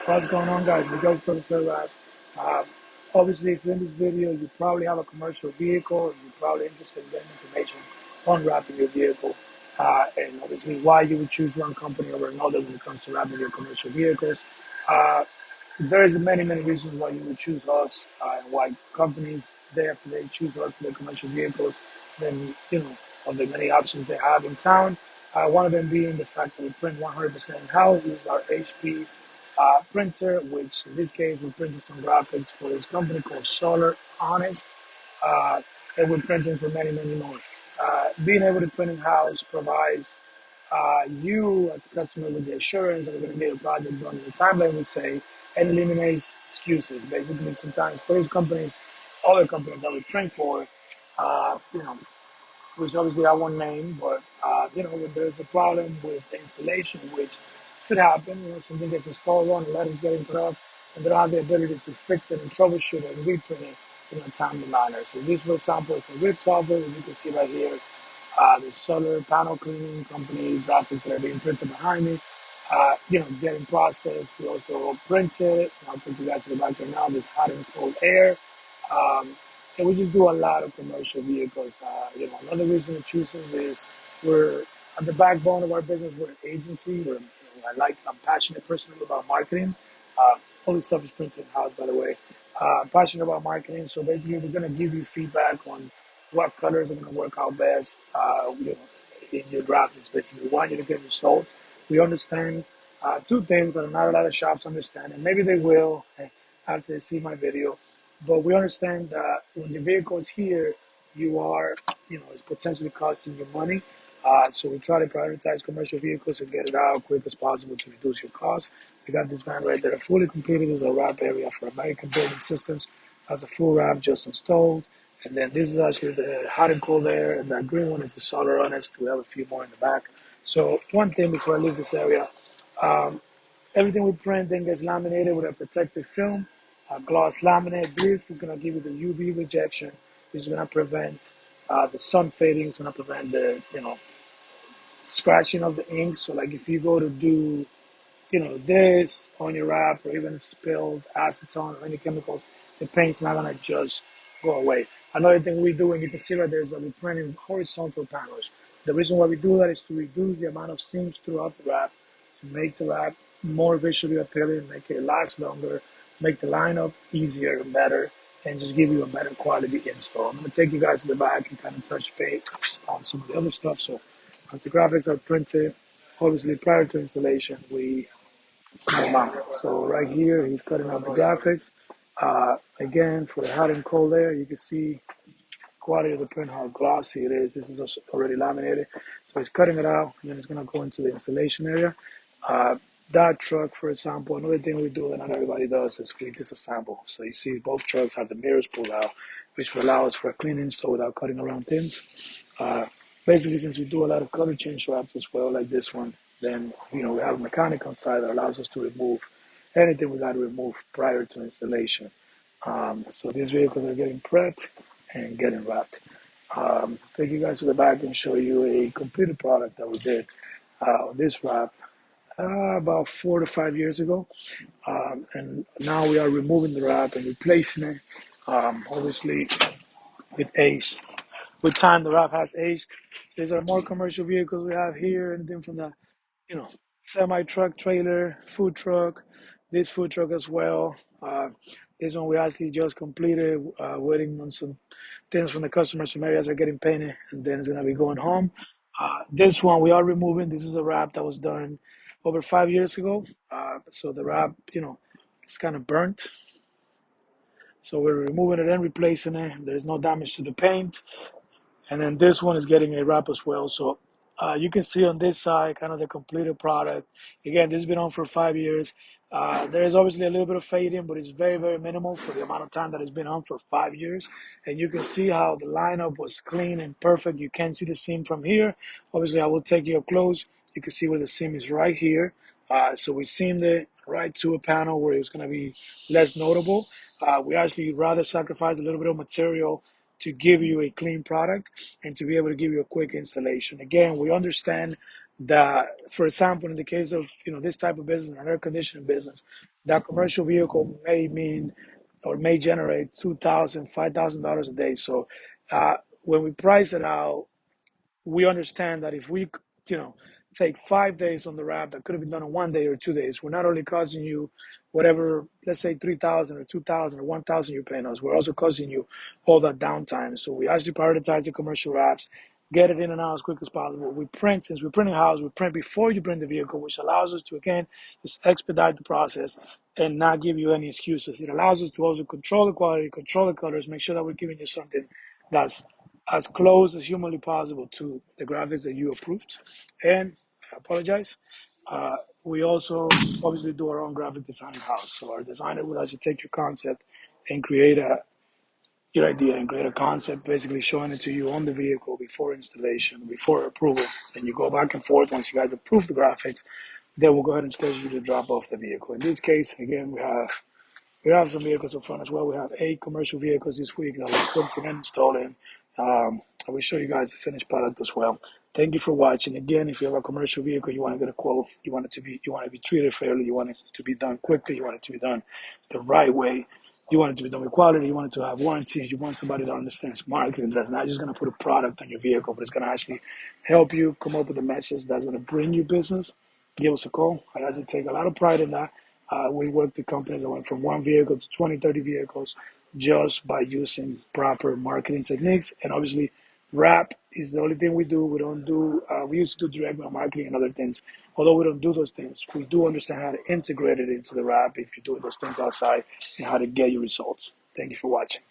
What's going on, guys? We go for the Phil Labs. Um, Obviously, if you're in this video, you probably have a commercial vehicle, and you're probably interested in getting information on wrapping your vehicle, and obviously why you would choose one company over another when it comes to wrapping your commercial vehicles. Uh, there's many reasons why you would choose us, and why companies day after day choose us for their commercial vehicles. Then, of the many options they have in town. One of them being the fact that we print 100% in-house. This is our HP printer, which in this case we printed some graphics for this company called Solar Honest, and we're printing for many more. Being able to print in-house provides you as a customer with the assurance that we're going to get a project done in the timeline we say, and eliminates excuses. Basically, sometimes those companies, other companies that we print for, uh, you know, which obviously I won't name, but when there's a problem with the installation, which could happen, something gets installed wrong, the letters getting put up, and they don't have the ability to fix it and troubleshoot it and reprint it in a timely manner. So this, for example, is a RIP software that you can see right here. The solar panel cleaning company graphics that are being printed behind me. Getting processed. We also print it. I'll take you guys to the back right now. This hot and cold air. Um, and we just do a lot of commercial vehicles. Another reason to choose us is we're at the backbone of our business. We're an agency. I'm passionate personally about marketing. All this stuff is printed in house, by the way. I'm passionate about marketing, so basically, we're gonna give you feedback on what colors are gonna work out best. In your graphics, basically, we want you to get results. We understand two things that not a lot of shops understand, and maybe they will after they see my video. But we understand that when the vehicle is here, you are, it's potentially costing you money. So we try to prioritize commercial vehicles and get it out quick as possible to reduce your costs. We got this van right there, fully completed. Is a wrap area for American Building Systems. Has a full wrap just installed. And then this is actually the hot and cold air, and that green one is the solar honest. We have a few more in the back. So one thing before I leave this area, um, everything we print then gets laminated with a protective film, gloss laminate. This is going to give you the UV rejection. This is going to prevent the sun fading. It's going to prevent the scratching of the ink. So like if you go to do this on your wrap or even spilled acetone or any chemicals, the paint's not gonna just go away. Another thing we do, and you can see right there, is that we print in horizontal panels. The reason why we do that is to reduce the amount of seams throughout the wrap, to make the wrap more visually appealing, make it last longer, make the lineup easier and better, and just give you a better quality install. I'm gonna take you guys to the back and kind of touch base on some of the other stuff. So as the graphics are printed, obviously prior to installation, we so right here, he's cutting out the graphics. Again, for the hot and cold air, you can see quality of the print, how glossy it is. This is also already laminated. So he's cutting it out, and then it's going to go into the installation area. Uh, that truck, for example, another thing we do that not everybody does is we disassemble. So you see both trucks have the mirrors pulled out, which will allow us for a clean install without cutting around things. Uh, Basically, since we do a lot of color change wraps as well, like this one, then we have a mechanic on side that allows us to remove anything we got to remove prior to installation. So these vehicles are getting prepped and getting wrapped. Take you guys to the back and show you a completed product that we did on this wrap about 4 to 5 years ago. And now we are removing the wrap and replacing it. Obviously, with age. With time, the wrap has aged. These are more commercial vehicles we have here, anything from the, you know, semi truck, trailer, food truck, this food truck as well. This one we actually just completed, waiting on some things from the customers. Some areas are getting painted, and then it's gonna be going home. This one we are removing. This is a wrap that was done over 5 years ago. So the wrap, it's kind of burnt. So we're removing it and replacing it. There's no damage to the paint. And then this one is getting a wrap as well. So you can see on this side kind of the completed product. Again, this has been on for 5 years. There is obviously a little bit of fading, but it's very minimal for the amount of time that it's been on for 5 years. And you can see how the lineup was clean and perfect. You can see the seam from here. Obviously, I will take you up close. You can see where the seam is right here. So we seamed it right to a panel where it was going to be less notable. We actually rather sacrifice a little bit of material to give you a clean product and to be able to give you a quick installation. Again, we understand that, for example, in the case of this type of business, an air conditioning business, that commercial vehicle may mean or may generate $2,000, $5,000 a day. So when we price it out, we understand that if we, you know, take 5 days on the wrap that could have been done in 1 day or 2 days, we're not only costing you whatever, let's say 3,000 or 2,000 or 1,000 you're paying us, we're also costing you all that downtime. So we actually prioritize the commercial wraps, get it in and out as quick as possible. We print, since we're printing house, we print before you bring the vehicle, which allows us to, again, just expedite the process and not give you any excuses. It allows us to also control the quality, control the colors, make sure that we're giving you something that's as close as humanly possible to the graphics that you approved. And I apologize. We also obviously do our own graphic design in house. So our designer will actually take your concept and create your idea and create a concept, basically showing it to you on the vehicle before installation, before approval. And you go back and forth. Once you guys approve the graphics, then we'll go ahead and schedule you to drop off the vehicle. In this case, again, we have some vehicles up front as well. We have 8 commercial vehicles this week that we're printing and installing. I will show you guys the finished product as well. Thank you for watching. Again, if you have a commercial vehicle, you want to get a quote, you want to be treated fairly, you want it to be done quickly, you want it to be done the right way, you want it to be done with quality, you want it to have warranties, you want somebody that understands marketing, that's not just going to put a product on your vehicle, but it's going to actually help you come up with a message that's going to bring you business. Give us a call. I actually take a lot of pride in that. We've worked with companies that went from 1 vehicle to 20, 30 vehicles just by using proper marketing techniques. And obviously, wrap is the only thing we do. We don't do, we used to do direct mail marketing and other things. Although we don't do those things, we do understand how to integrate it into the wrap if you do those things outside and how to get your results. Thank you for watching.